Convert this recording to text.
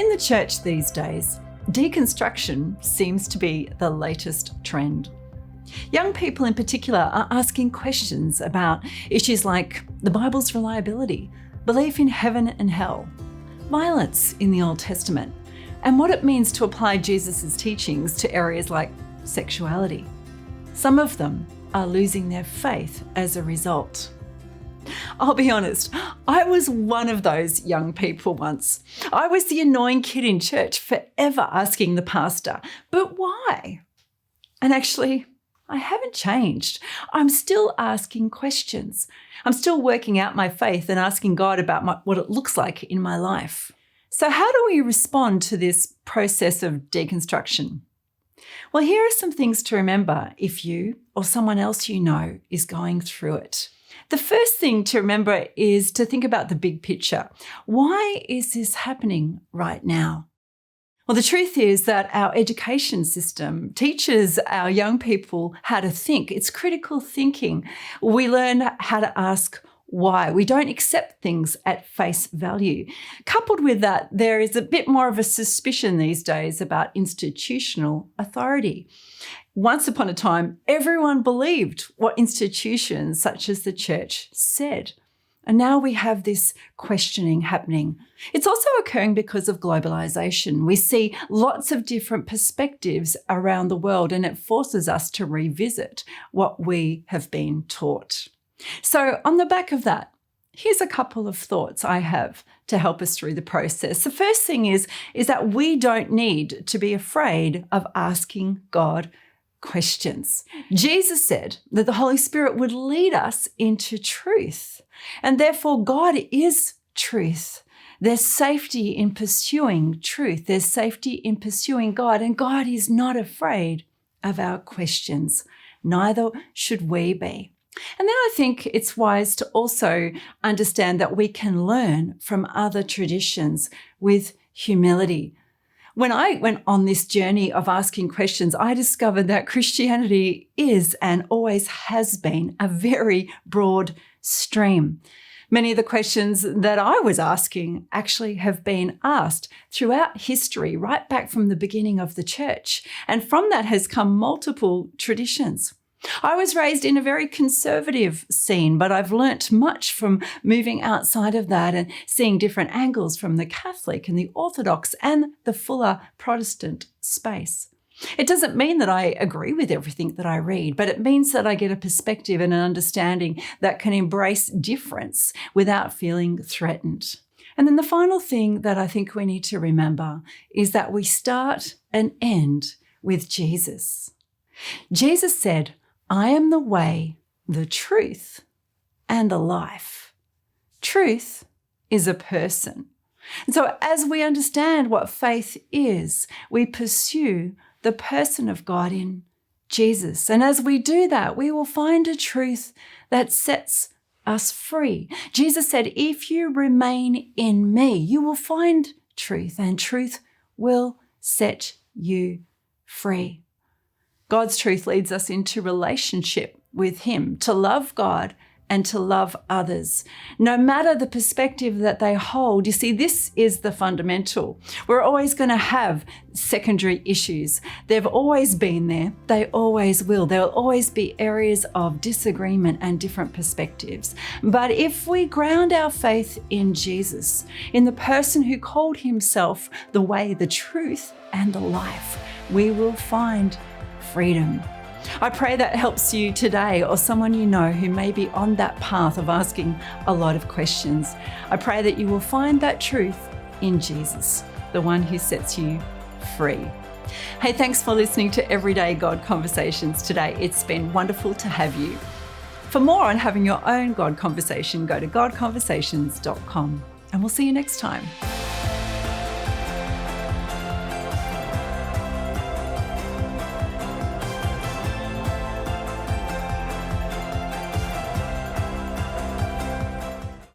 In the church these days, deconstruction seems to be the latest trend. Young people in particular are asking questions about issues like the Bible's reliability, belief in heaven and hell, violence in the Old Testament, and what it means to apply Jesus' teachings to areas like sexuality. Some of them are losing their faith as a result. I'll be honest, I was one of those young people once. I was the annoying kid in church, forever asking the pastor, but why? And actually, I haven't changed. I'm still asking questions. I'm still working out my faith and asking God about what it looks like in my life. So how do we respond to this process of deconstruction? Well, here are some things to remember if you or someone else you know is going through it. The first thing to remember is to think about the big picture. Why is this happening right now? Well, the truth is that our education system teaches our young people how to think. It's critical thinking. We learn how to ask why. We don't accept things at face value. Coupled with that, there is a bit more of a suspicion these days about institutional authority. Once upon a time, everyone believed what institutions such as the church said. And now we have this questioning happening. It's also occurring because of globalization. We see lots of different perspectives around the world, and it forces us to revisit what we have been taught. So on the back of that, here's a couple of thoughts I have to help us through the process. The first thing is that we don't need to be afraid of asking God questions. Jesus said that the Holy Spirit would lead us into truth, and therefore God is truth. There's safety in pursuing truth. There's safety in pursuing God, and God is not afraid of our questions. Neither should we be. And then I think it's wise to also understand that we can learn from other traditions with humility. When I went on this journey of asking questions, I discovered that Christianity is and always has been a very broad stream. Many of the questions that I was asking actually have been asked throughout history, right back from the beginning of the church. And from that has come multiple traditions. I was raised in a very conservative scene, but I've learnt much from moving outside of that and seeing different angles from the Catholic and the Orthodox and the fuller Protestant space. It doesn't mean that I agree with everything that I read, but it means that I get a perspective and an understanding that can embrace difference without feeling threatened. And then the final thing that I think we need to remember is that we start and end with Jesus. Jesus said, I am the way, the truth, and the life. Truth is a person. And so as we understand what faith is, we pursue the person of God in Jesus. And as we do that, we will find a truth that sets us free. Jesus said, if you remain in me, you will find truth, and truth will set you free. God's truth leads us into relationship with Him, to love God and to love others, no matter the perspective that they hold. You see, this is the fundamental. We're always going to have secondary issues. They've always been there. They always will. There will always be areas of disagreement and different perspectives. But if we ground our faith in Jesus, in the person who called Himself the way, the truth, and the life, we will find freedom. I pray that helps you today, or someone you know who may be on that path of asking a lot of questions. I pray that you will find that truth in Jesus, the one who sets you free. Hey, thanks for listening to Everyday God Conversations today. It's been wonderful to have you. For more on having your own God conversation, go to godconversations.com, and we'll see you next time.